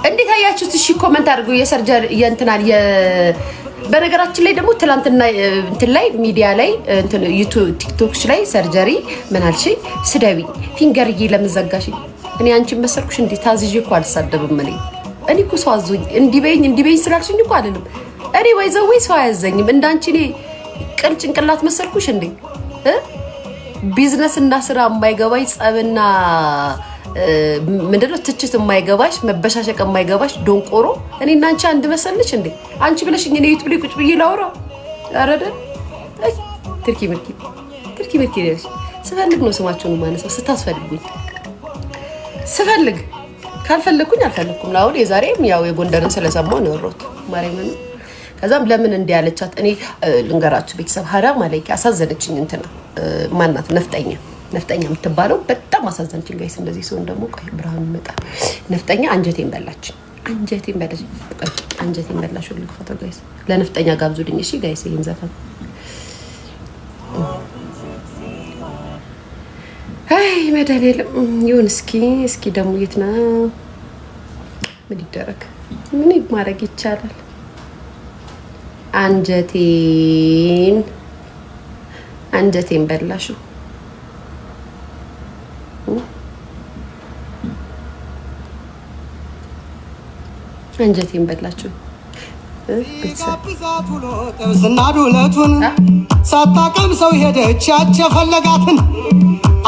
እንዴት አያችሁት? እሺ ኮሜንት አድርጉ። የሰርጀሪ የእንትናል በነገራችን ላይ ደግሞ ትላንትና እንትን ላይ ሚዲያ ላይ እንትን ዩቲዩብ ቲክቶክሽ ላይ ሰርጀሪ ምን አልሽ ስደቢ ፊንገርዬ ለምዘጋሽ እኔ አንቺን መሰርኩሽ እንዴ ታዝዤ እኮ አልሳደብም እኔ እኮ ሰው አዞኝ እንዲበይኝ ስላልሽኝ እኮ አይደለም እኔ ወይዘው ሰው አያዘኝም እንዳንቺ እኔ ቅን ጭንቅላት መሰርኩሽ እንዴ ቢዝነስ እና ስራ የማይገባኝ ጸብና ምንድነው ትችት የማይገባሽ መበሻሸቅ የማይገባሽ ዶንቆሮ እኔ እና አንቺ አንድ መሰልሽ እንዴ አንቺ ብለሽኝ እኔ ዩቲዩብ ላይ ቁጭ ብዬ ላውራ አረደ ትርኪ ምርኪ ነሽ ስፈልግ ነው ስማቸውን ማነሳው ስታስፈልጉኝ ስፈልግ ካልፈለኩኝ አልፈለኩም ላው የዛሬም ያው የጎንደርን ስለሰማው ነው ወሮት ማርያምን ከዛም ለምን እንዲያለቻት እኔ ልንገራችሁ ቤተሰብ ሀራም አለኝ አሳዘነችኝ እንትና ማናት ነፍጠኛ የምትባለው በጣም አሳዘነችኝ ጋይስ እንደዚህ ሰው እንደሞ ቆይ ብርሃኑ መጣ ነፍጠኛ አንጀቴን በላች አንጀቴን በላሽ ሁሉ ፎቶ ጋይስ ለነፍጠኛ ጋብዙልኝ እሺ ጋይስ ይሄን ዘፈን አይ መዳሌል ይሁን እስኪ ደግሞ የት ነው ምን ይደረግ ምን ማድረግ ይቻላል አንጀቴን በላሽ አንጀቴን በላችሁ ስናዱለቱን ሳታቀም ሰው ሄደች ያቸፈለጋትን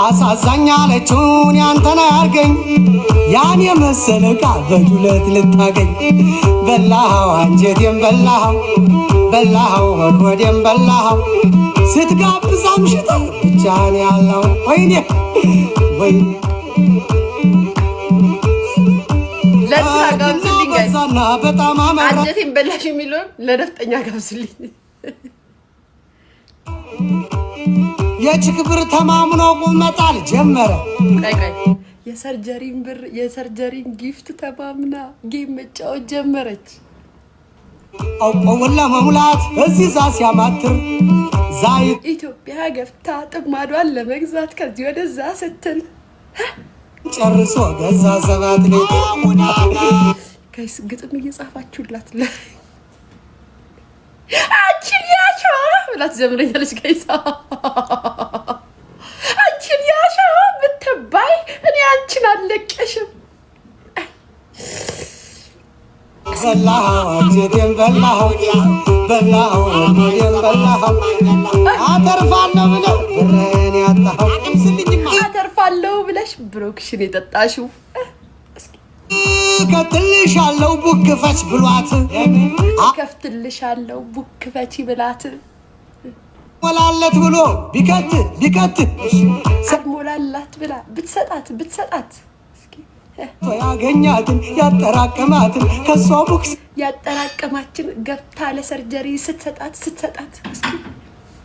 አሳዛኛለችውን ያንተና ያርገኝ ያን የመሰለ ቃል በዱለት ልታገኝ በላው አንጀቴን በላው ወዴም በላው ስትጋብዝ አምሽታ ብቻን ያለው ወይኔ ለታጋብዝልኝ ጋይስና በጣም አንጀቴን በላሽ የሚለው ለነፍጠኛ ጋብዝልኝ የችክብር ተማምኖ ቁመጣል ጀመረ ቀይ የሰርጀሪን ጊፍት ተማምና ጌም መጫወት ጀመረች አውቆላ መሙላት እዚህ ሲያማትር ዛይ ኢትዮጵያ ገፍታ ጥማዷን ለመግዛት ከዚህ ወደዛ ስትል ጨርሶ ገዛ ሰባት ጋይስ ግጥም እየጻፋችሁላት አንቺን ያሻ ብላት ጀምረኛለች ጋይስ አንቺን ያሻ ብትባይ እኔ አንቺን አልለቀሽም በላው አንጀቴን በላው አተርፋለሁ ብለህ ብሬን ያጣው አተርፋለሁ ብለሽ ብሮክሽን የጠጣሽው ከፍትልሻለሁ ቡክፈች ብሏት ከፍትልሻለሁ ቡክፈች ብላት ሞላለት ብሎ ቢከት ሞላላት ብላ ብትሰጣት ያገኛትን ያጠራቀማትን ከሷ ቡክስ ያጠራቀማችን ገብታ ለሰርጀሪ ስትሰጣት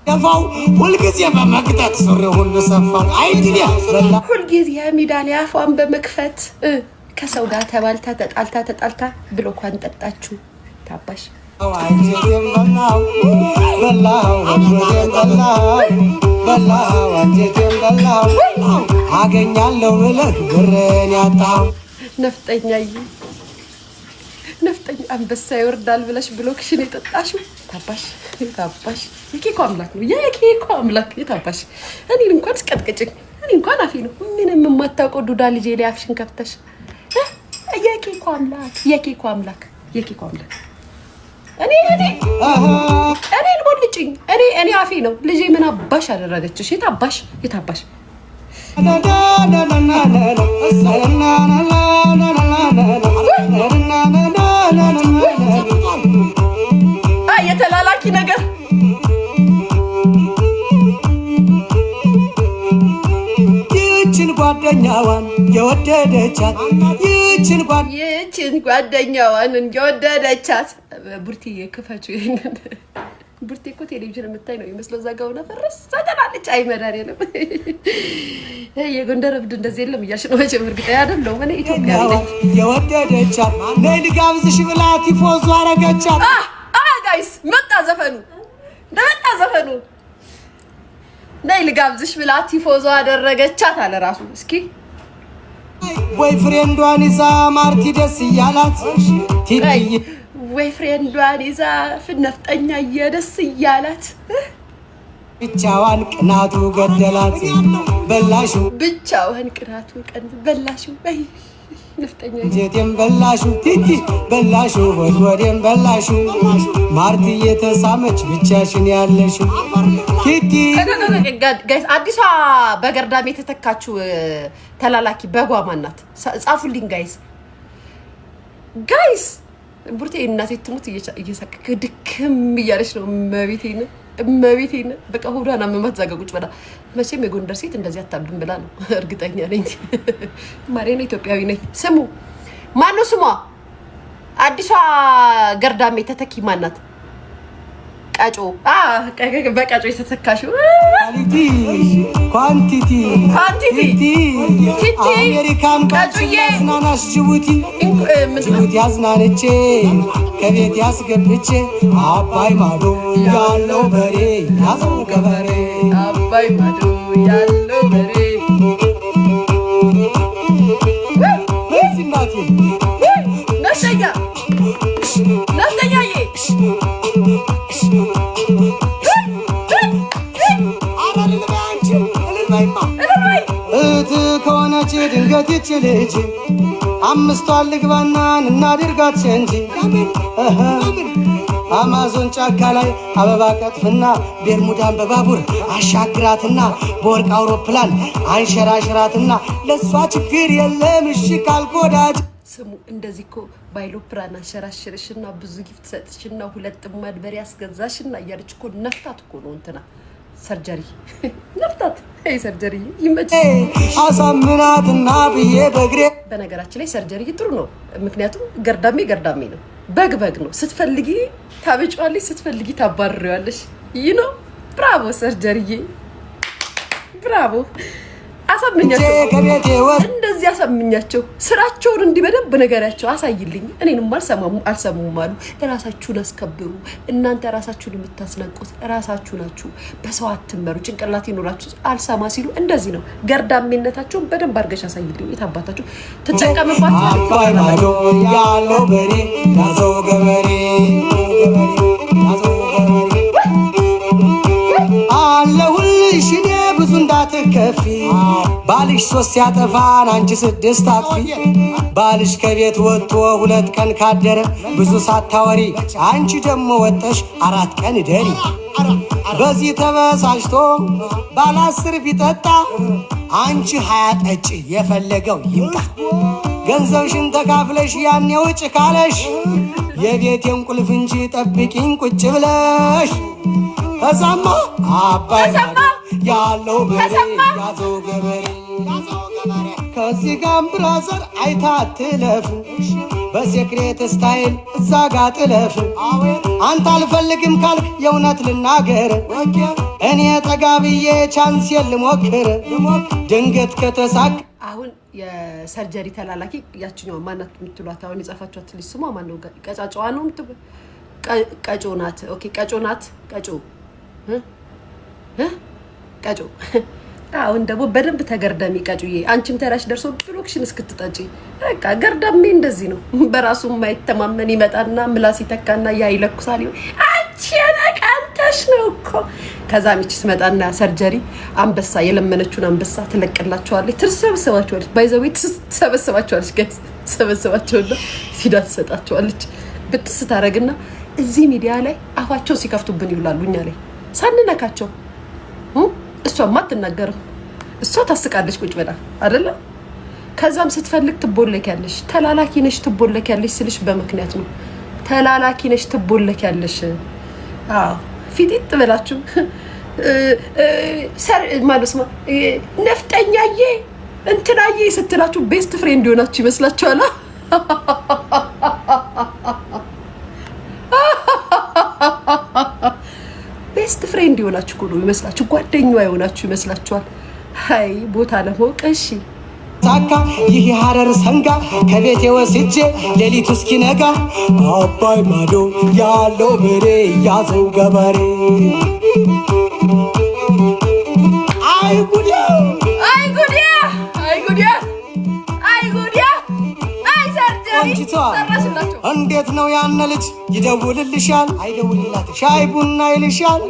ያፋው ሁልጊዜ በመክተት ሱሪ ሁሉ ሰፋ አይዲያ ሁልጊዜ ሜዳሊያ አፏን በመክፈት ከሰው ጋር ተጣልታ ብሎኳን ጠጣችሁ ታባሽ በላው አገኛለሁ ብለህ ብሬን ያጣው ነፍጠኛ አንበሳ ይወርዳል ብለሽ ብሎክሽን የጠጣሽው ታባሽ የኬኮ አምላክ የታባሽ እኔን እንኳን ስቀጥቅጭኝ እኔ እንኳን አፌ ነው ምንም የማታውቀው ዱዳ ልጄ ላይ አፍሽን ከፍተሽ የኬኮ አምላክ እኔን ቦልጭኝ እኔ አፌ ነው ልጄ ምን አባሽ አደረገችሽ የታባሽ የተላላኪ ነገር ይችን ጓደኛዋን የወደደቻት ይችን ጓደኛዋን የወደደቻት ቡርቲ ክፈቹ ይሄንን ቡርቲ እኮ ቴሌቪዥን የምታይ ነው ይመስለው ዘጋው ነፈረስ ሰተናለች አይመዳሪንም የጎንደር እብድ እንደዚህ የለም እያልሽ ነው መቼም እርግጠኛ አይደለም እኔ ኢትዮጵያ ነኝ የወደደቻት ነይ ልጋብዝሽ ብላ ቲፎዞ አረገቻት ጋይስ መጣ ዘፈኑ ነይ ልጋብዝሽ ብላ ቲፎዞ አደረገቻት አለ ራሱ እስኪ ወይ ፍሬንዷን ይዛ ማርቲ ደስ እያላት ቲቲ ወይ ፍሬንዷን ይዛ ፍነፍጠኛ እየደስ እያላት ብቻዋን ቅናቱ ገደላት በላሹ ብቻዋን ቅናቱ በላሹ አይ ነፍጠኛ ጀቴም በላሹ ቲቲ በላሹ ወዴም በላሹ ማርቲ የተሳመች ብቻሽን ያለሽ ቲቲ ጋይስ አዲሷ በገርዳሜ የተተካችው ተላላኪ በጓ ማናት ጻፉልኝ ጋይስ ቡርቴ እናቴ ትሙት እየሳቀ ድክም እያለች ነው እመቤቴን በቃ ሆዷን አመማት ዛጋጉጭ በላ መቼም የጎንደር ሴት እንደዚህ አታብድም ብላ ነው እርግጠኛ ነኝ ማሬና ኢትዮጵያዊ ነኝ ስሙ ማነው ስሟ አዲሷ ገርዳሜ ተተኪ ማናት ቀጮ በቀጮ የተተካሽው ኳንቲቲ አሜሪካን ቀጮዬ ያዝናናሽ ጅቡቲ ያዝናነቼ ከቤት ያስገብቼ አባይ ማዶ ያለው በሬ ያዘው ገበሬ አባይ ማዶ ያለው በሬ ለዚናቴ ነፍጠኛዬ ከሆነች ድንገት ይችልጅ አምስቷን ልግባና እናድርጋት እንጂ አማዞን ጫካ ላይ አበባ ቀጥፍና ቤርሙዳን በባቡር አሻግራትና በወርቅ አውሮፕላን አንሸራሽራትና ለሷ ችግር የለም እሺ ካልጎዳጅ ስሙ እንደዚህ እኮ ባይሎፕራን አንሸራሽርሽና ብዙ ጊፍት ሰጥሽና ሁለት ማድበሪያ ያስገዛሽና እያለች እኮ ነፍታት እኮ ነው እንትና ሰርጀሪ ነፍታት አይ ሰርጀሪ ይመጭ አሳምናትና ብዬ በግሬ በነገራችን ላይ ሰርጀሪ ጥሩ ነው ምክንያቱም ገርዳሜ ነው በግ ነው ስትፈልጊ ታበጫዋለሽ ስትፈልጊ ታባርሪዋለሽ ይኖ ብራቮ ሰርጀሪዬ ብራቮ አሳምኛቸው እንደዚህ አሳምኛቸው ስራቸውን እንዲበደብ በነገራቸው አሳይልኝ እኔንም አልሰሙም አሉ ራሳችሁን አስከብሩ እናንተ ራሳችሁን የምታስነቁት ራሳችሁ ናችሁ በሰው አትመሩ ጭንቅላት ይኖራችሁ አልሰማ ሲሉ እንደዚህ ነው ገርዳሜነታቸውን በደንብ አድርገሽ አሳይልኝ የታባታችሁ ተጠቀመባችሁ አባይ ማዶ ያለው በሬ ያዘው ገበሬ አለሁልሽ እኔ ብዙ እንዳትከፊ ባልሽ 3 ያጠፋን አንቺ 6 አጥፊ ባልሽ ከቤት ወጥቶ 2 ቀን ካደረ ብዙ ሳታወሪ አንቺ ደግሞ ወጥተሽ 4 ቀን ደሪ በዚህ ተበሳጭቶ ባል 10 ቢጠጣ አንቺ 20 ጠጪ የፈለገው ይምጣ ገንዘብሽን ተካፍለሽ ያኔ ውጭ ካለሽ የቤቴን ቁልፍ እንጂ ጠብቂኝ ቁጭ ብለሽ ከዛማ አባይ ያለው በሬ ያዘው ገበሬ ከዚህ ጋር ብራዘር አይታ ትለፍ በሴክሬት ስታይል እዛ ጋ ጥለፍ አንተ አልፈልግም ካልክ የእውነት ልናገር እኔ ጠጋብዬ ቻንስ ልሞክር ድንገት ከተሳክ አሁን የሰርጀሪ ተላላኪ ያችኛው ማናት የምትሏት አሁን የጻፋችኋት ልጅ ስሟ ማን ነው ቀጫጫዋ ነው ቀጮ ናት ኦኬ ቀጮ ናት ቀጮ አሁን ደግሞ በደንብ ተገርዳሚ ቀጮዬ አንቺም ተራሽ ደርሶ ብሎክሽን እስክትጠጪ በቃ ገርዳሜ እንደዚህ ነው በራሱ የማይተማመን ይመጣና ምላስ ይተካና ያይለኩሳል አንቺ ነቃንተሽ ነው እኮ ከዛ ምቺ ስመጣና ሰርጀሪ አንበሳ የለመነችውን አንበሳ ትለቅላቸዋለች ትሰበስባቸዋለች ባይዘው ትሰበስባቸዋለች ጋይስ ሰበስባቸውና ሲዳ ትሰጣቸዋለች ብትስ ታረግና እዚህ ሚዲያ ላይ አፋቸው ሲከፍቱብን ይውላሉ እኛ ላይ ሳንነካቸው እሷማ አትናገርም እሷ ታስቃለች ቁጭ ብላ አይደለ ከዛም ስትፈልግ ትቦለኪያለሽ ተላላኪ ነሽ ትቦለኪያለሽ ስልሽ በመክንያት ነው ተላላኪ ነሽ ትቦለኪያለሽ ፊቲት ብላችሁ ሰር ማለስማ ነፍጠኛዬ እንትናዬ ስትላችሁ ቤስት ፍሬንድ ሆናችሁ ይመስላችኋል ቤስት ፍሬንድ ይሆናችሁ ሁሉ ይመስላችሁ ጓደኛዋ ይሆናችሁ ይመስላችኋል ሃይ ቦታ ለሞቅ እሺ ሳካ ይህ ሐረር ሰንጋ ከቤቴ ወስጄ ሌሊት እስኪነጋ አባይ ማዶ ያለው በሬ ያዘው ገበሬ አይ ጉዲያ አይ ጉዲያ አይ ጉዲያ አይ ቆንጂቷ እንዴት ነው ያነ ልጅ ይደውልልሻል አይደውልላት ሻይ ቡና ይልሻል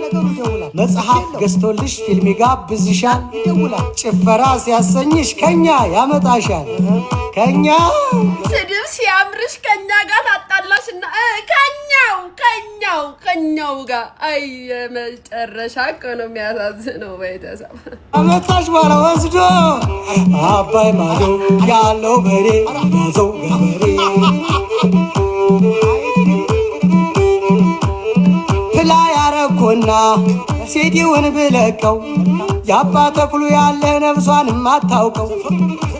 መጽሐፍ ገዝቶልሽ ፊልም ይጋብዝሻል ጭፈራ ሲያሰኝሽ ከኛ ያመጣሻል ከኛ ስድብ ሲያምርሽ ከኛ ጋር ታጣላሽና ከኛው ጋር አይ የመጨረሻ እኮ ነው የሚያሳዝነው ቤተሰብ አመጣሽ በኋላ ወስዶ አባይ ማዶ ያለው በሬ ያዘው ገበሬ ፍላ ያረኮና ሴዲውን ብለቀው ያባ ተክሉ ያለ ነብሷን ማታውቀው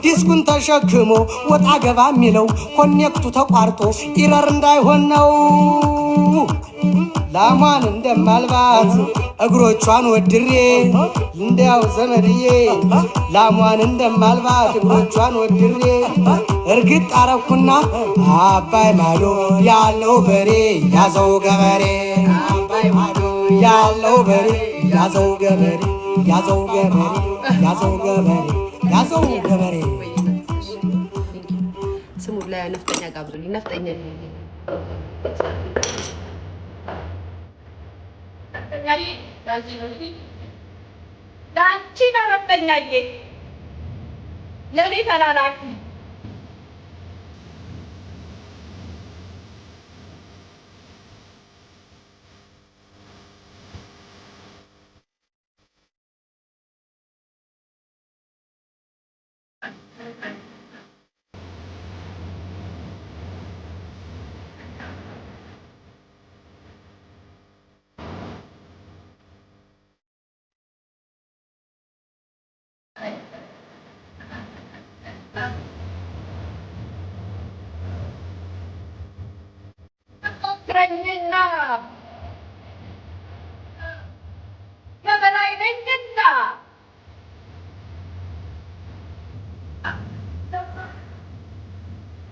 ዲስኩን ተሸክሞ ወጣ ገባ የሚለው ኮኔክቱ ተቋርጦ ኢረር እንዳይሆን ነው ላሟን እንደማልባት እግሮቿን ወድሬ እንዲያው ዘመድዬ ላሟን እንደማልባት እግሮቿን ወድሬ እርግጥ አረኩና አባይ ማዶ ያለው በሬ ያዘው ገበሬ አባይ ማዶ ያለው በሬ ያዘው ገበሬ ያዘው ገበሬ ያዘው ገበሬ ያዘው ገበሬ ስሙ ላይ ነፍጠኛ ጋብዙልኝ ነፍጠኛ ዳንቺ ነፍጠኛዬ ለኔ ተላላኪ ነኝና የበላይ ነኝና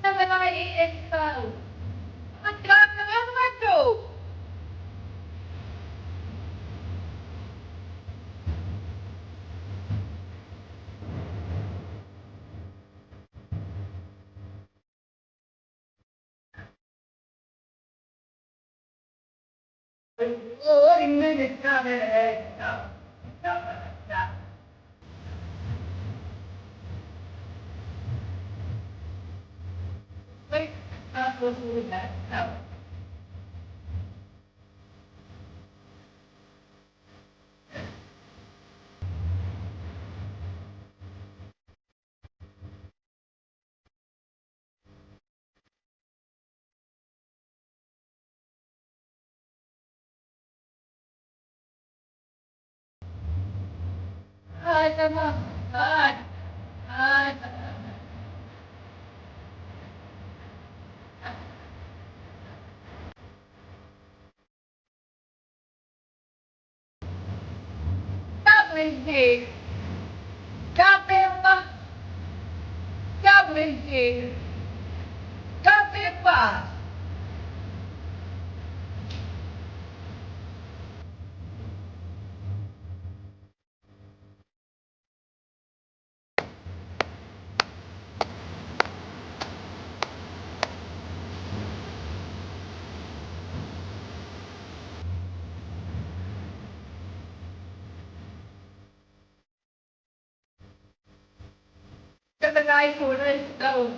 የበላይ ኤክሳል አድራገባቸው the guy who is so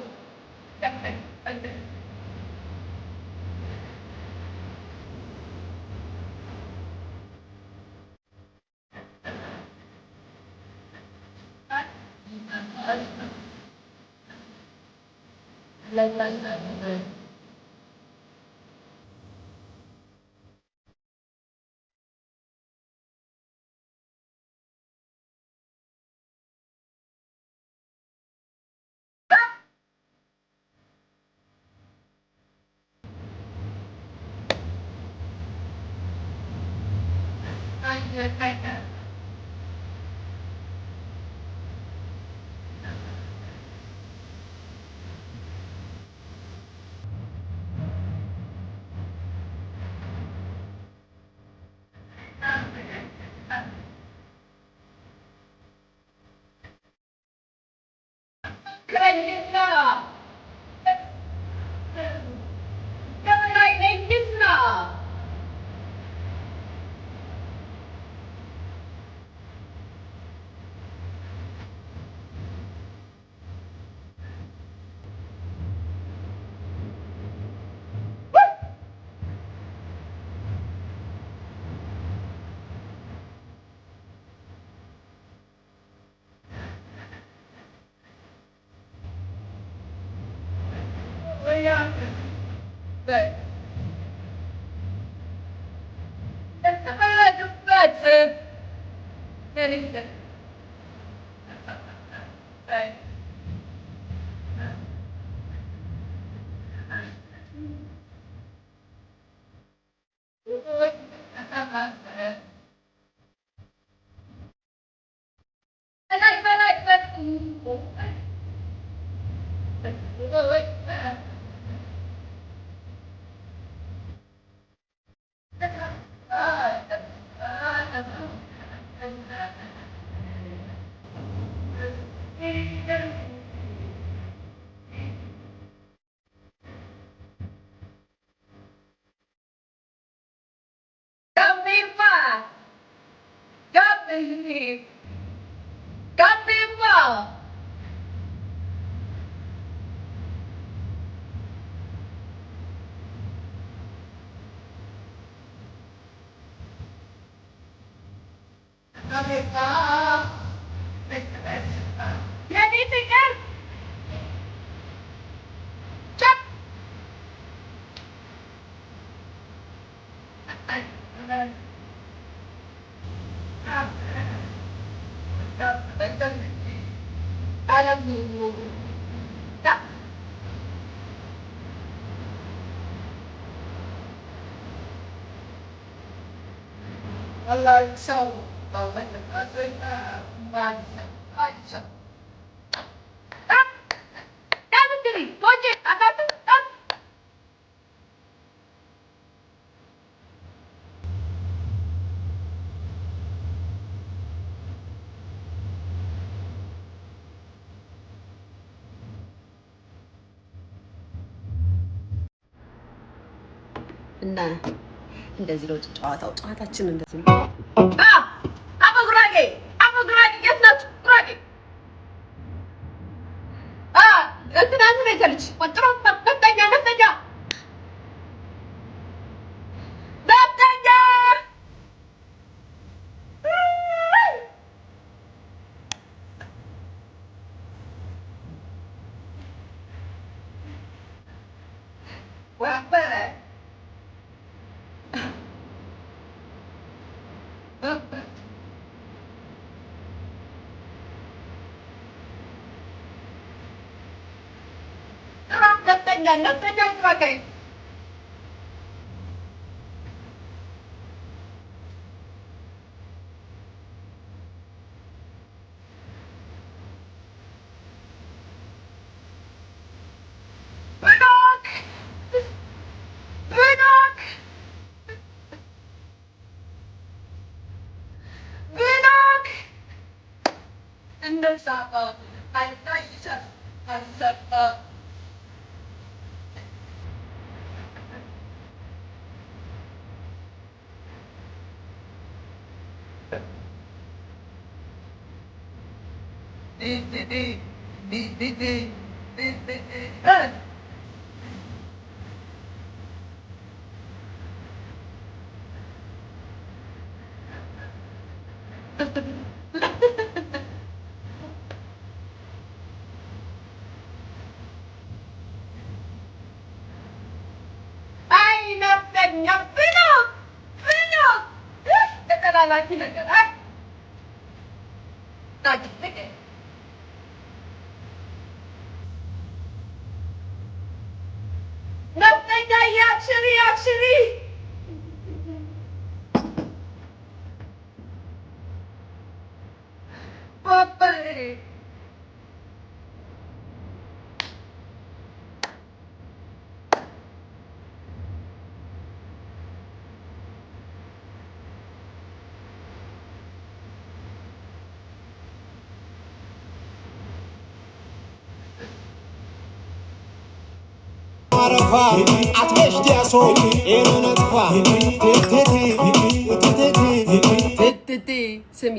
Allah sâu vào bên mình ở dưới ngoài sợ đắp đắp cái gì có chứ đắp đắp እና እንደዚህ ነው ጨዋታችን እንደዚህ ነው። አባ ጉራጌ የት ናችሁ? ጉራጌ እንትናን ነው የሰልች ወጥሮ ነፍጠኛ ነፍጠኛ ጉራጌ አረፋ አትበሽ ዲያሶ ኤነነጥፋ ስሚ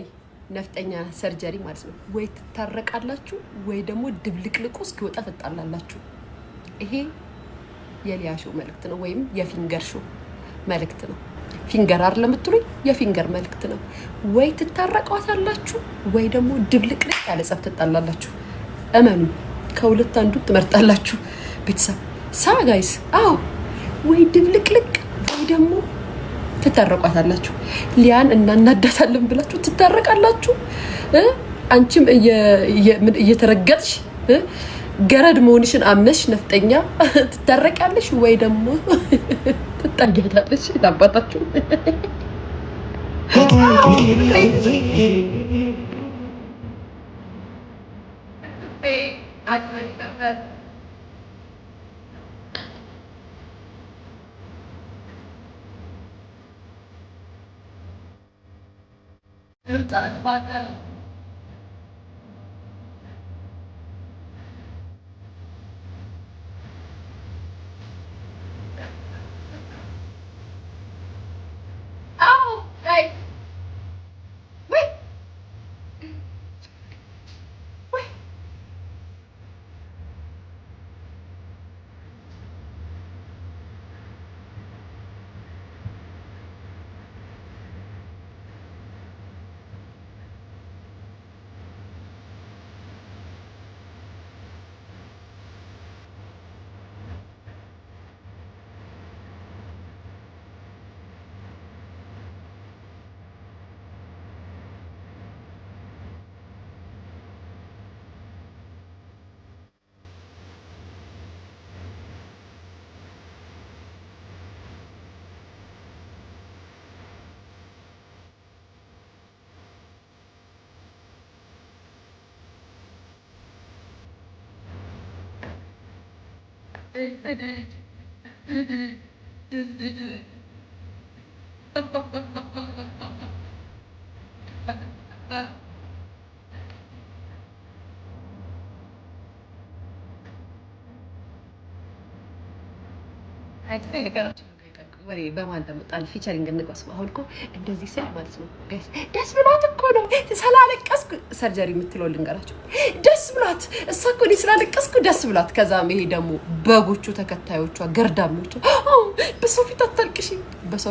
ነፍጠኛ ሰርጀሪ ማለት ነው። ወይ ትታረቃላችሁ ወይ ደግሞ ድብልቅልቁ እስኪወጣ ትጣላላችሁ። ይሄ የሊያ ሾው መልእክት ነው፣ ወይም የፊንገር ሾው መልእክት ነው። ፊንገር አይደለም የምትሉኝ፣ የፊንገር መልእክት ነው። ወይ ትታረቋታላችሁ ወይ ደግሞ ድብልቅልቅ ያለ ጸብ ትጣላላችሁ። እመኑ፣ ከሁለት አንዱ ትመርጣላችሁ። ቤተሰብ ሳ ጋይስ አዎ ወይ ድብልቅልቅ ወይ ደግሞ ትታረቋታላችሁ። ሊያን እናናዳታለን ብላችሁ ትታረቃላችሁ። አንቺም እየተረገጥሽ ገረድ መሆንሽን አምነሽ ነፍጠኛ ትታረቃለሽ ወይ ደግሞ ትጣጃታለሽ ታባታችሁ። ወሬ በማን እንደመጣል ፊቸሪንግ እንቀስ አሁን እኮ እንደዚህ ስል ማለት ነው ደስ ብሏት እኮ ነው ስላለቀስኩ ሰርጀሪ የምትለው ልንገራችሁ። ደስ ብሏት እሷ እኮ እኔ ስላለቀስኩ ደስ ብሏት። ከዛም ይሄ ደግሞ በጎቹ ተከታዮቿ ገርዳሞቹ በሰው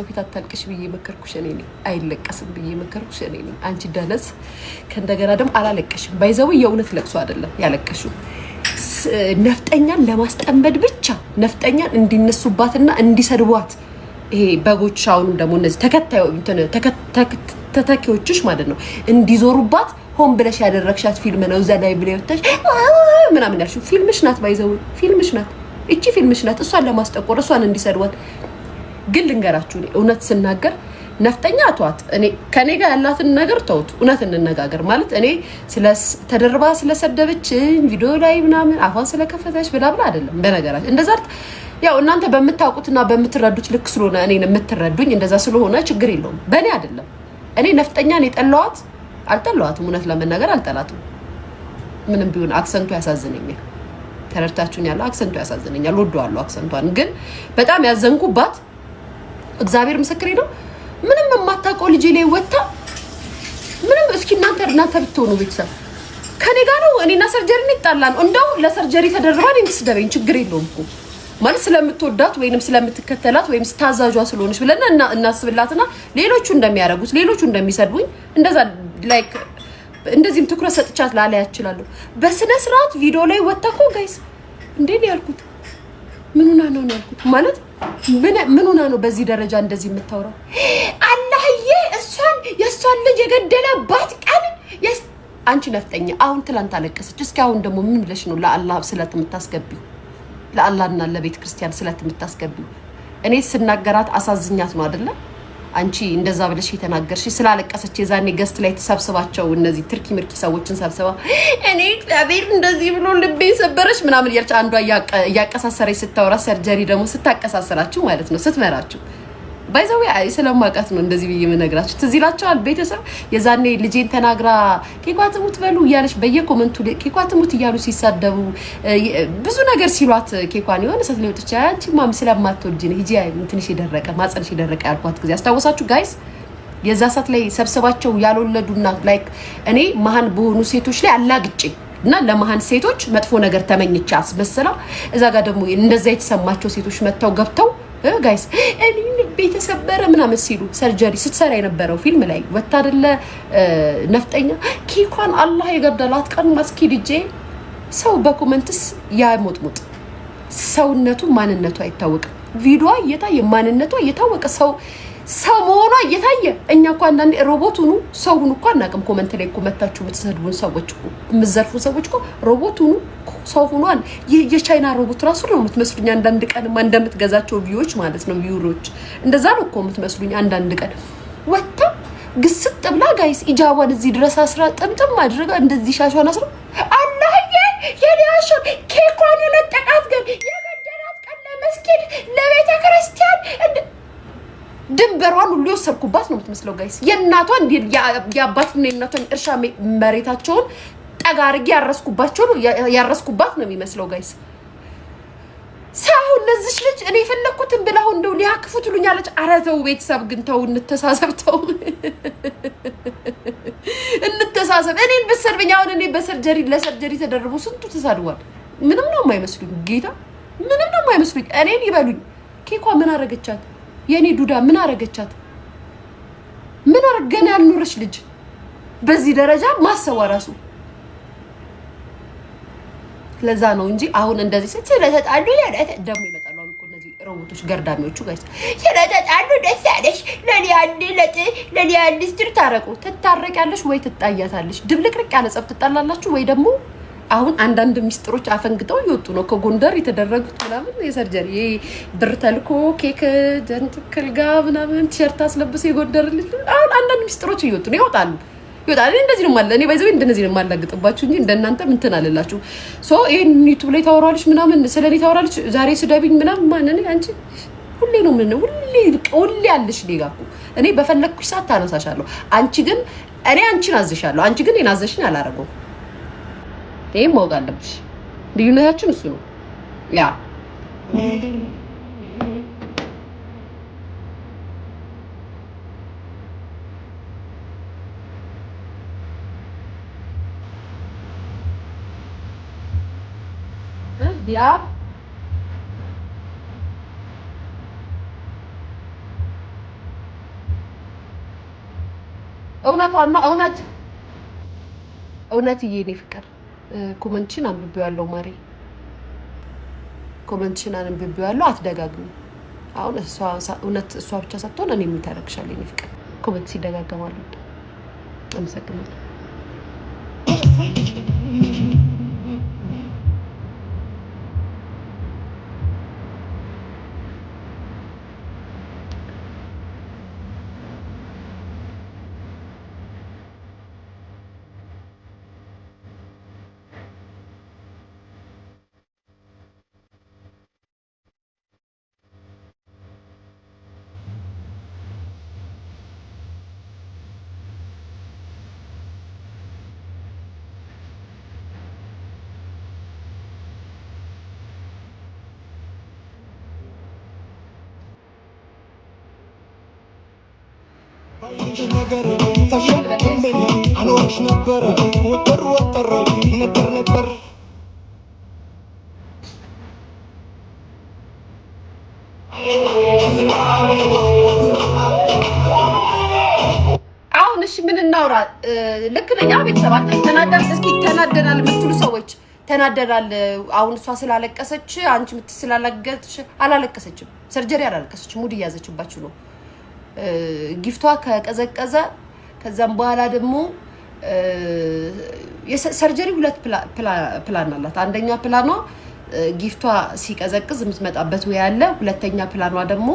ፊት አታልቅሽ ብዬ መከርኩሽ እኔ ነኝ። አይለቀስም ብዬ መከርኩሽ እኔ ነኝ። አንቺ ደነስ ከእንደገና ደግሞ አላለቀሽም። ባይዘው የእውነት ለቅሶ አይደለም ያለቀሽው ነፍጠኛን ለማስጠመድ ብቻ ነፍጠኛን እንዲነሱባትና እንዲሰድቧት ይሄ በጎች አሁንም ደግሞ እነዚህ ተተኪዎችሽ ማለት ነው እንዲዞሩባት ሆን ብለሽ ያደረግሻት ፊልም ነው። እዛ ላይ ብለውተሽ ምናምን ያልሽው ፊልምሽ ናት። ባይዘው ፊልምሽ ናት። እቺ ፊልምሽ ናት። እሷን ለማስጠቆር እሷን እንዲሰድቧት። ግን ልንገራችሁ እውነት ስናገር ነፍጠኛ አቷት እኔ ከኔ ጋር ያላትን ነገር ተውት። እውነት እንነጋገር ማለት እኔ ተደርባ ስለሰደበች ቪዲዮ ላይ ምናምን አፋን ስለከፈተች ብላ አይደለም። በነገራችን እንደዛ ያው እናንተ በምታውቁትና በምትረዱት ልክ ስለሆነ እኔን የምትረዱኝ እንደዛ ስለሆነ ችግር የለውም። በእኔ አይደለም። እኔ ነፍጠኛን የጠላዋት አልጠላዋትም። እውነት ለመናገር አልጠላትም። ምንም ቢሆን አክሰንቱ ያሳዝነኛል። ተረድታችሁኛል? አክሰንቱ ያሳዝነኛል። ወደዋለሁ አክሰንቷን። ግን በጣም ያዘንኩባት እግዚአብሔር ምስክሬ ነው። ምንም የማታውቀው ልጅ ላይ ወጣ ምንም እስኪ እናንተ ብትሆኑ ቤተሰብ ከኔ ጋር ነው እኔና ሰርጀሪ እንጣላን። እንደው ለሰርጀሪ ተደርባን እንስደበኝ ችግር የለውም እኮ ማለት ስለምትወዳት ወይንም ስለምትከተላት ወይም ስታዛጇ ስለሆነች ብለን እናስብላትና ሌሎቹ እንደሚያደርጉት ሌሎቹ እንደሚሰድቡኝ እንደዛ ላይክ እንደዚህም ትኩረት ሰጥቻት ላላ ያችላልው በስነ ስርዓት ቪዲዮ ላይ ወጣኮ ጋይስ እንዴ ነው ያልኩት። ምን ሆና ነው ያልኩት ማለት ምን ሆና ነው በዚህ ደረጃ እንደዚህ የምታወራው? አላህዬ የእሷን ልጅ የገደለባት ቀን አንቺ ነፍጠኛ አሁን ትላንት አለቀሰች። እስኪ አሁን ደግሞ ምን ብለሽ ነው ለአላህ ስለት የምታስገቢው? ለአላህና ለቤተ ክርስቲያን ስለት የምታስገቢው? እኔ ስናገራት አሳዝኛት ነው አይደለ? አንቺ እንደዛ ብለሽ የተናገርሽ ስላለቀሰች የዛኔ ገስት ላይ ተሰብስባቸው እነዚህ ትርኪ ምርኪ ሰዎችን ሰብስባ እኔ እግዚአብሔር እንደዚህ ብሎ ልቤ ሰበረሽ ምናምን እያልች አንዷ እያቀሳሰረች ስታወራ ሰርጀሪ ደግሞ ስታቀሳሰራችሁ ማለት ነው ስትመራችሁ ባይዘው ስለማውቃት ነው እንደዚህ ብዬ የምነግራችሁ። ትዝ ይላችኋል ቤተሰብ የዛኔ ልጄን ተናግራ ኬኳ ትሙት በሉ እያለች በየኮመንቱ ኬኳ ትሙት እያሉ ሲሳደቡ ብዙ ነገር ሲሏት ኬኳን የሆነ ሰት ሊወጥቻ አንቺ ማም ስለማትወልጂ ነው ሂጂ እንትንሽ የደረቀ ማጸንሽ የደረቀ ያልኳት ጊዜ አስታወሳችሁ ጋይስ? የዛ ሰት ላይ ሰብስባቸው ያልወለዱና ላይክ እኔ መሀን በሆኑ ሴቶች ላይ አላግጬ እና ለመሀን ሴቶች መጥፎ ነገር ተመኝቻ አስመስላ እዛ ጋር ደግሞ እንደዛ የተሰማቸው ሴቶች መተው ገብተው ጋይስ እኔ ቤተሰበረ ምናምን ሲሉ ሰርጀሪ ስትሰራ የነበረው ፊልም ላይ ወጣ አይደለ ነፍጠኛ ኬኳን አላህ የገደላት ቀን መስኪ ልጄ ሰው በኮመንትስ ያሞጥሙጥ ሰውነቱ ማንነቱ አይታወቅም። ቪዲዮ እየታየ ማንነቱ እየታወቀ ሰው መሆኗ እየታየ እኛ እኮ አንዳንዴ ሮቦት ሁኑ ሰው ሁኑ እኮ አናውቅም። ኮመንት ላይ እኮ መታችሁ የምትሰድቡን ሰዎች እኮ የምትዘርፉ ሰዎች እኮ ሮቦት ሁኑ ሰው ሁኗል። የቻይና ሮቦት ራሱ ነው የምትመስሉኝ አንዳንድ ቀን እንደምትገዛቸው ቪዎች ማለት ነው ቪውሮች እንደዛ ነው እኮ የምትመስሉኝ አንዳንድ ቀን ወጣ ግስጥ ብላ ጋይስ ኢጃባን እዚህ ድረስ አስራ ጥምጥም አድርጋ እንደዚህ ሻሿን አስራ አላህዬ የሊያሾ ኬኳን የለጠቃት ግን የገደላት ቀን ለመስጊድ ለቤተ ክርስቲያን ድንበሯን ሁሉ የወሰድኩባት ነው የምትመስለው ጋይስ። የእናቷን የአባትና የእናቷን እርሻ መሬታቸውን ጠጋርጌ ያረስኩባት ነው የሚመስለው ጋይስ። ሳሁን ለዚች ልጅ እኔ የፈለኩትን ብላው እንደው ሊያክፉ ትሉኛለች። ኧረ ተው ቤተሰብ ግን ተው፣ እንተሳሰብ፣ ተው እንተሳሰብ። እኔን ብትሰርበኝ አሁን እኔ ለሰርጀሪ ተደርቦ ስንቱ ተሳድቧል። ምንም ነው የማይመስሉኝ ጌታ፣ ምንም ነው የማይመስሉኝ። እኔን ይበሉኝ። ኬኳ ምን አረገቻት? የኔ ዱዳ ምን አረገቻት? ምን አረገና ያልኖረች ልጅ በዚህ ደረጃ ማሰዋ ራሱ ለዛ ነው እንጂ አሁን እንደዚህ ስለተጣሉ ደሞ ይመጣሉ። አሁን እኮ እነዚህ ሮቦቶች ገርዳሚዎቹ ጋይስ ስለተጣሉ ደስ ያለሽ ለኔ አንድ ስትር ታረቁ ትታረቂያለሽ ወይ ትጣያታለሽ። ድብልቅልቅ ያለ ጸብ ትጣላላችሁ ወይ ደግሞ አሁን አንዳንድ ሚስጥሮች አፈንግጠው ይወጡ ነው ከጎንደር የተደረጉት ምናምን የሰርጀሪ ብር ተልኮ ኬክ ጀንትክል ጋር ምናምን ቲሸርት አስለብሶ የጎንደር ልጅ አሁን አንዳንድ ሚስጥሮች ይወጡ ነው ይወጣሉ። እንደዚህ ነው ማለት እኔ ባይዘው እንደዚህ ነው ማላግጥባችሁ እንጂ እንደናንተ እንትን አለላችሁ። ሶ ይሄን ዩቲዩብ ላይ ታወራለች ምናምን ስለኔ ታወራለች። ዛሬ ስደብኝ ምናምን ማንን አንቺ ሁሌ ነው ምን ሁሌ ያለሽ ሊጋኩ እኔ በፈለኩሽ ሰዓት ታነሳሻለሁ። አንቺ ግን እኔ አንቺን አዝሻለሁ። አንቺ ግን የናዘሽኝ አላረገው። ይሄ ማወቅ አለብሽ። ልዩነታችን እሱ ነው ያ ያ እውነት የኔ ፍቅር ኮመንትሽን አንብቤዋለሁ ማሪ፣ ኮመንትሽን አንብቤዋለሁ። አትደጋግሚ። አሁን እሷ ብቻ ሳትሆን እኔ የምታረክሻል የኔ ፍቅር። ኮመንት ሲደጋገማሉ። አመሰግናለሁ። ነገር ተሸክሜ አኖርሽ ነበር ወጥር ነበር አሁን እሺ ምን እናውራ? ልክ ነኝ ቤተሰብ ተናደናል። እስኪ ተናደናል የምትሉ ሰዎች ተናደናል። አሁን እሷ ስላለቀሰች አንቺ ስላላገጥሽ አላለቀሰችም። ሰርጀሪ አላለቀሰችም። ሙድ እያዘችባችሁ ነው። ጊፍቷ ከቀዘቀዘ ከዛም በኋላ ደግሞ ሰርጀሪ ሁለት ፕላን አላት። አንደኛ ፕላኗ ጊፍቷ ሲቀዘቅዝ የምትመጣበት ወይ ያለ፣ ሁለተኛ ፕላኗ ደግሞ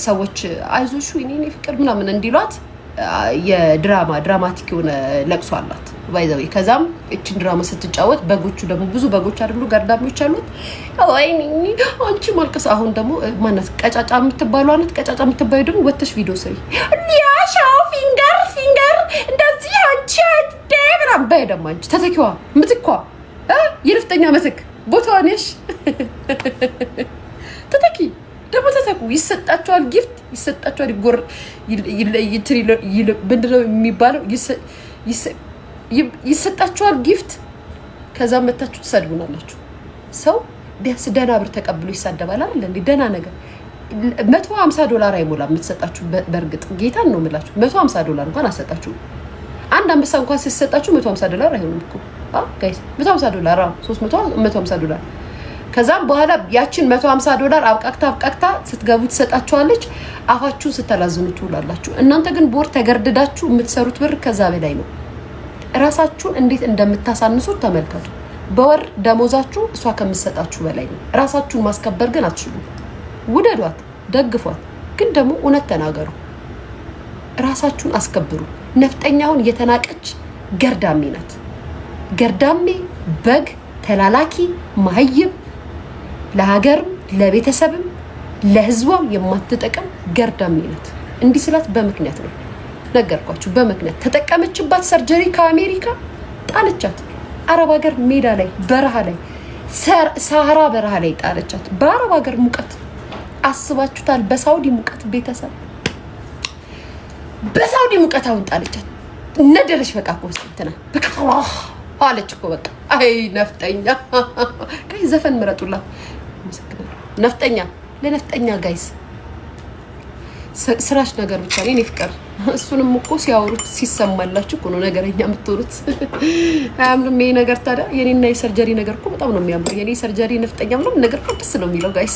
ሰዎች አይዞሽ ወይኔ ፍቅር ምናምን እንዲሏት ድራማቲክ የሆነ ለቅሶ አላት ባይዘው። ከዛም እቺን ድራማ ስትጫወት በጎቹ ደግሞ ብዙ በጎች አይደሉ ገርዳሚዎች አሉት። ወይኔ አንቺ ማልቀስ። አሁን ደግሞ ማናት ቀጫጫ የምትባለው አነት ቀጫጫ የምትባለው ደግሞ ወተሽ ቪዲዮ ስሪ ሊያሻው ፊንገር እንደዚህ አንቺ ደብራ ባይደም አንቺ ተተኪዋ ምትኳ የልፍተኛ ምትክ ቦታው ነሽ ተተኪ ደግሞ ተተኩ። ይሰጣቸዋል ጊፍት ይሰጣቸዋል። ይጎር ምንድነው የሚባለው? ይሰጣቸዋል ጊፍት። ከዛ መታችሁ ትሰድቡናላችሁ። ሰው ቢያንስ ደህና ብር ተቀብሎ ይሳደባል አይደል እንዴ? ደህና ነገር $150 አይሞላም የምትሰጣችሁ። በእርግጥ ጌታን ነው የምላችሁ $150 እንኳን አሰጣችሁ። አንድ አንበሳ እንኳን ሲሰጣችሁ $150 አይሆንም እኮ ጋይስ። $150 $300 $150 ከዛም በኋላ ያችን $150 አብቃቅታ ስትገቡ ትሰጣችኋለች። አፋችሁ ስተላዝኑ ትውላላችሁ። እናንተ ግን ቦር ተገርድዳችሁ የምትሰሩት ብር ከዛ በላይ ነው። ራሳችሁን እንዴት እንደምታሳንሱት ተመልከቱ። በወር ደሞዛችሁ እሷ ከምትሰጣችሁ በላይ ነው። ራሳችሁን ማስከበር ግን አትችሉም። ውደዷት፣ ደግፏት፣ ግን ደግሞ እውነት ተናገሩ። ራሳችሁን አስከብሩ። ነፍጠኛውን የተናቀች ገርዳሜ ናት። ገርዳሜ፣ በግ፣ ተላላኪ፣ ማህይብ፣ ለሀገርም ለቤተሰብም ለህዝቧም የማትጠቅም ገርዳሜ ናት። እንዲህ ስላት በምክንያት ነው ነገርኳችሁ። በምክንያት ተጠቀመችባት። ሰርጀሪ ከአሜሪካ ጣለቻት። አረብ ሀገር ሜዳ ላይ በረሃ ላይ ሳሃራ በረሃ ላይ ጣለቻት። በአረብ ሀገር ሙቀት አስባችሁታል? በሳውዲ ሙቀት ቤተሰብ በሳውዲ ሙቀት አሁን ጣለቻት። ነደረች። በቃ እኮ እንትና በቃ አለች እኮ በቃ። አይ ነፍጠኛ ጋይስ ዘፈን ምረጡላት። ነፍጠኛ ለነፍጠኛ ጋይስ ስራሽ ነገር ብቻ ነው። እኔ ፍቅር እሱንም እኮ ሲያወሩት ሲሰማላችሁ እኮ ነው ነገረኛ የምትወሩት። አያምርም ይሄ ነገር ታዲያ። የኔና የሰርጀሪ ነገር እኮ በጣም ነው የሚያምር። የኔ ሰርጀሪ ነፍጠኛ ምንም ነገር እኮ ደስ ነው የሚለው ጋይስ።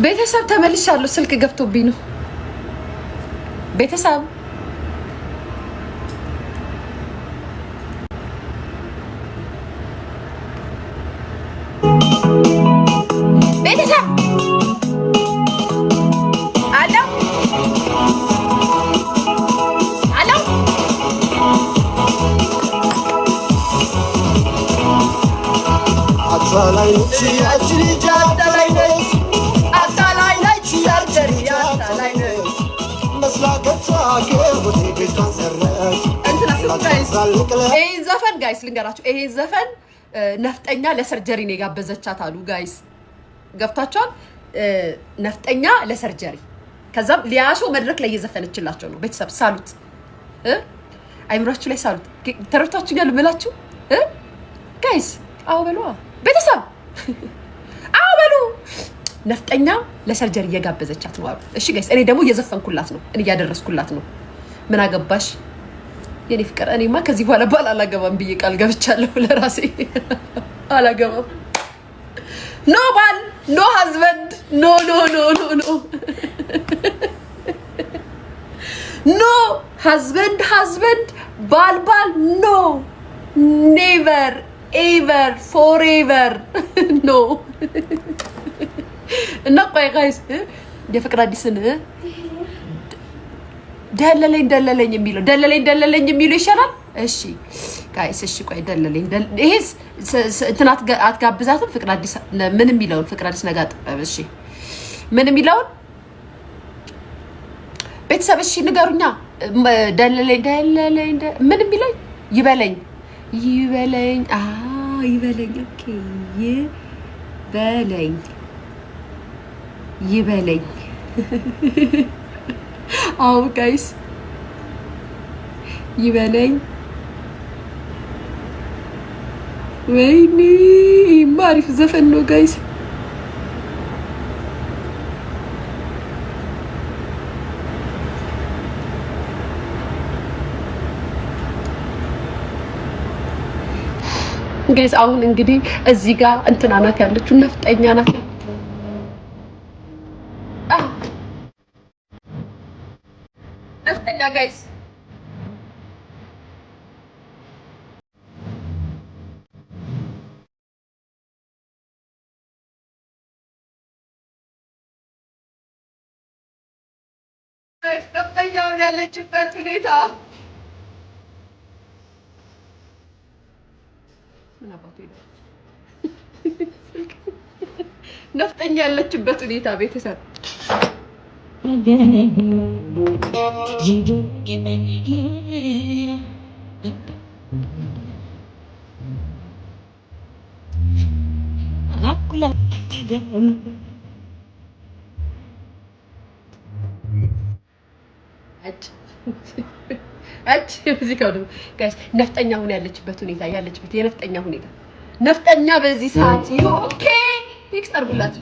ቤተሰብ ተመልሻለሁ። ስልክ ገብቶብኝ ነው። ቤተሰብ ቤተሰብ አሎ አሎ አታላይ ነች አጅሪ ጃዳ ላይ ነች አታ ሰርጀሪ ያታ ላይ መስላገቷ ከቦቴ ቤቷን ሰረሽ ይሄን ዘፈን ጋይስ ልንገራችሁ። ይሄን ዘፈን ነፍጠኛ ለሰርጀሪ ነው የጋበዘቻት አሉ ጋይስ። ገብታችኋል? ነፍጠኛ ለሰርጀሪ። ከዛም ሊያሾ መድረክ ላይ እየዘፈነችላቸው ነው። ቤተሰብ ሳሉት አይምራችሁ ላይ ሳሉት። ተረድታችሁኛል ብላችሁ ጋይስ? አዎ በሉ ቤተሰብ፣ አዎ በሉ። ነፍጠኛ ለሰርጀሪ እየጋበዘቻት ነው አሉ። እሺ ጋይስ፣ እኔ ደግሞ እየዘፈንኩላት ነው፣ እኔ እያደረስኩላት ነው። ምን አገባሽ የኔ ፍቅር? እኔማ ከዚህ በኋላ ባል አላገባም ብዬ ቃል ገብቻለሁ ለራሴ። አላገባም። ኖ ባል፣ ኖ ሀዝበንድ፣ ኖ ኖ ኖ ኖ ኖ ኖ ሀዝበንድ ባል ኖ ኔቨር ኤቨር ፎሬቨር ኖ። እና ቆይ ጋይስ የፍቅር አዲስን ደለለኝ የሚለው ይሻላል። እሺ ጋይስ፣ እሺ ቆይ ደለለኝ ይሄስ እንትን አትጋብዛትም? ፍቅር አዲስ ምን የሚለውን ፍቅር አዲስ ነጋ ጥበብ። እሺ ምን የሚለውን ቤተሰብ እሺ ንገሩኛ። ደለለኝ ምን የሚለው ይበለኝ። ኦኬ ይበለኝ። አዎ ጋይስ ይበለኝ። ወይኔ አሪፍ ዘፈን ነው ጋይስ። ጋይስ አሁን እንግዲህ እዚህ ጋር እንትና ናት ያለችው፣ ነፍጠኛ ናት። ነፍጠኛ ጋይስ ነፍጠኛ ያለችበት ሁኔታ ምን አባቱ ይላል። ነፍጠኛ ያለችበት ሁኔታ ቤተሰብ ሙዚቃው ደግሞ ጋይስ ነፍጠኛ ሆነ ያለችበት ሁኔታ የነፍጠኛ ሁኔታ ነፍጠኛ በዚህ ሰዓት ኦኬ ቴክስት አድርጉላት።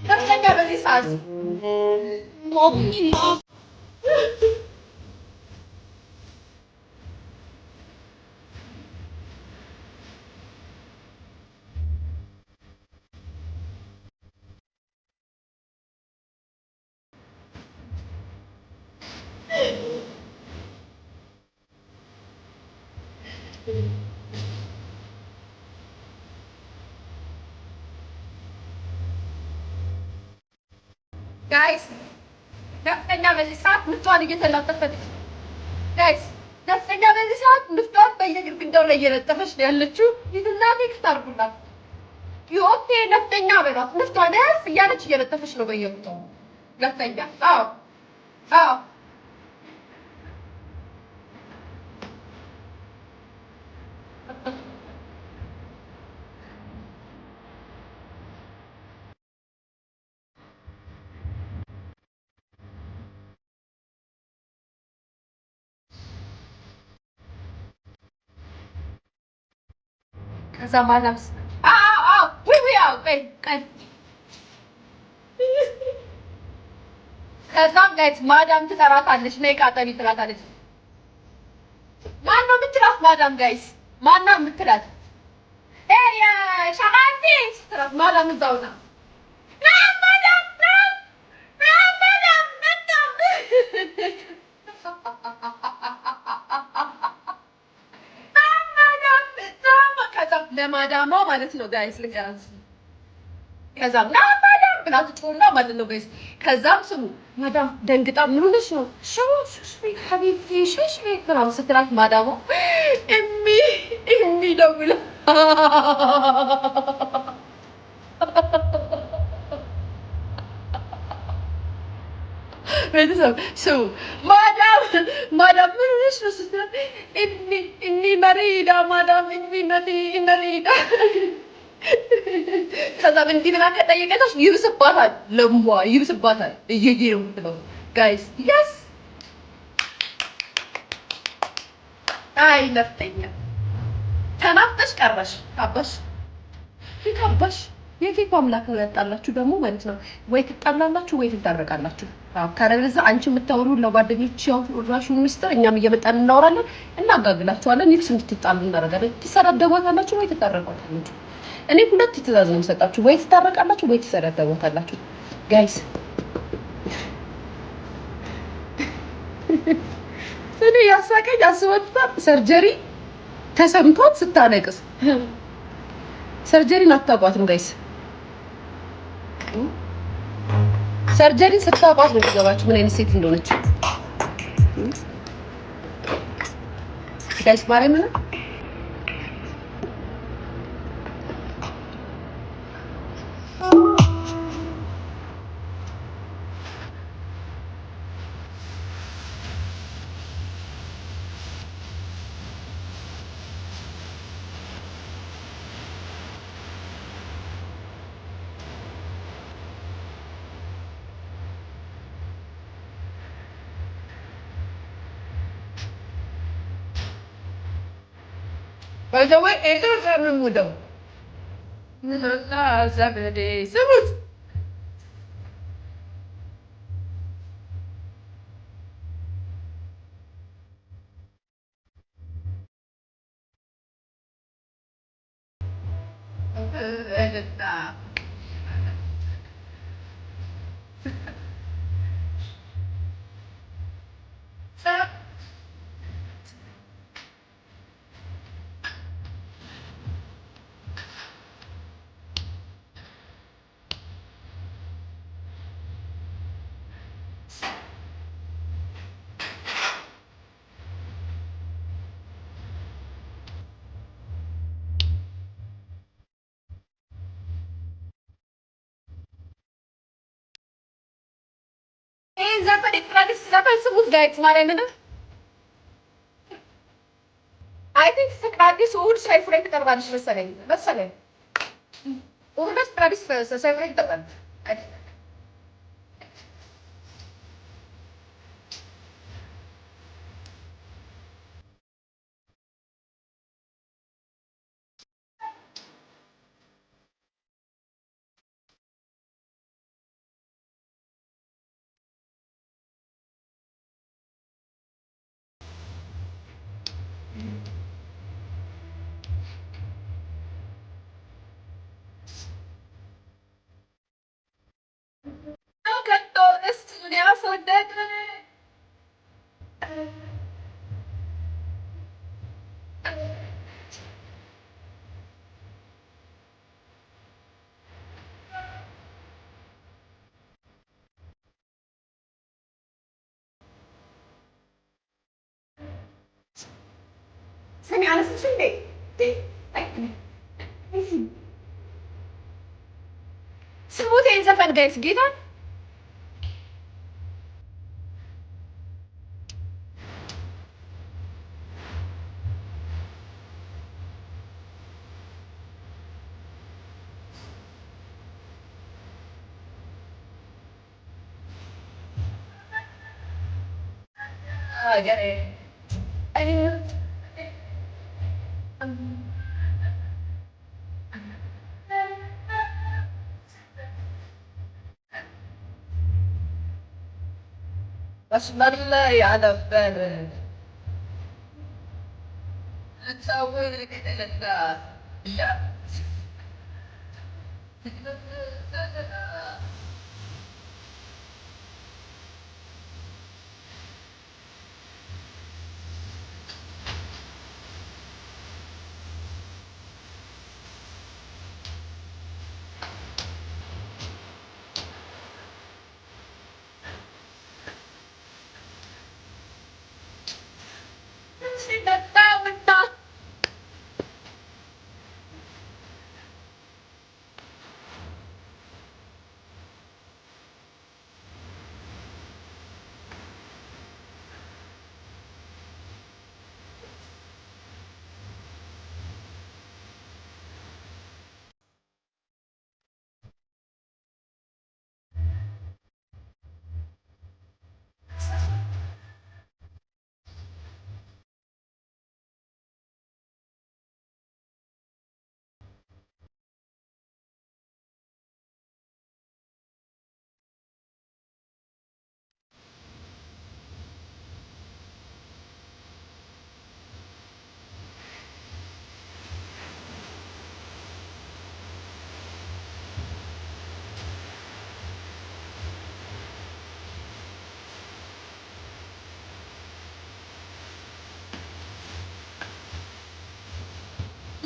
ነፍጠኛ በዚህ ሰዓት ጋይስ ነፍጠኛ በዚህ ሰዓት ምርቷን እየተላጠፈች ጋይስ፣ ነፍጠኛ በዚህ ሰዓት ምርቷን በየግድግዳው ላይ እየለጠፈች ነው ያለችው። ይዝና ቴክስት አድርጉላት። ኦኬ ነፍጠኛ በሏት። ምርቷን ያስ እያለች እየለጠፈች ነው በየቦታው ነፍጠኛ። አዎ ከዛ ማላምስ ከዛም ጋይስ ማዳም ትጠራታለች። ነይ ቃጠቢ ትላታለች። ማነው የምትላት ማዳም? ጋይስ ማነው የምትላት? ሻቃንቲ ስትላት ማዳም እዛው ናት። ማዳም ለማዳማ ማለት ነው ጋይስ ልንገራችሁ። ከዛም ማዳም ብላችሁ ጮና ማለት ነው ጋይስ። ከዛም ስሙ ማዳም ደንግጣ ምን ሆነሽ ነው? ሸሽ ሐቢብቲ ሸሽ ምናምን ስትላት ማዳሙ እሚ ደውላ ቤተሰብ ስሙ ማዳም ምን ሆነሽ ነው ስትላት እኒ መሪዳ ማዳም እኒ መሪዳ ከዛም እንዲህ ብላ ከጠየቀች ይብስባታል፣ ለምቧ ይብስባታል። እየጌ ነው የምትለው ጋይስ ያስ አይ ነፍጠኛ ተናፍጠሽ ቀረሽ አባሽ የጌታ አምላክ ነው ያጣላችሁ ደግሞ ማለት ነው። ወይ ትጣላላችሁ ወይ ትዳረቃላችሁ። ካለበለዚያ አንቺ የምታወሪው ለጓደኞች ያው ራሹ ሚስጥር እኛም እየመጣን እናወራለን፣ እናጋግላችኋለን። ኒክስ እንድትጣሉ እናደርጋለን። ትሰዳደቧታላችሁ ወይ ትታረቋታላችሁ። እኔ ሁለት ትዕዛዝ ነው የምሰጣችሁ፣ ወይ ትታረቃላችሁ ወይ ትሰዳደቧታላችሁ። ጋይስ እኔ ያሳቀኝ አስወጣ ሰርጀሪ ተሰምቷት ስታለቅስ ሰርጀሪን አታውቋትም ጋይስ። ሰርጀሪ ስታውቋት ነው የሚገባችሁ ምን አይነት ሴት እንደሆነች ጋይስ። ማርያም ነው By the way, ito sabi mo daw. Sabi na sabot. ዘፈን የትራዲስ ዘፈን ስሙት ጋይስ ማለት ነው። አይ ቲንክ ትራዲስ እሑድ ሰይፉ ላይ ትቀርባለች መሰለኝ እሑድ ትራዲስ ሰይፉ ላይ ትቀርባለች። ስሚ አነስሽ እንዴ ስሙት ይሄን ዘፈን ጋይስ ጌታን መስመር ላይ ያነበር ታውልክልና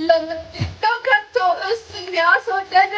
ለምንድነው ከቶ እሱን ያስወደደ?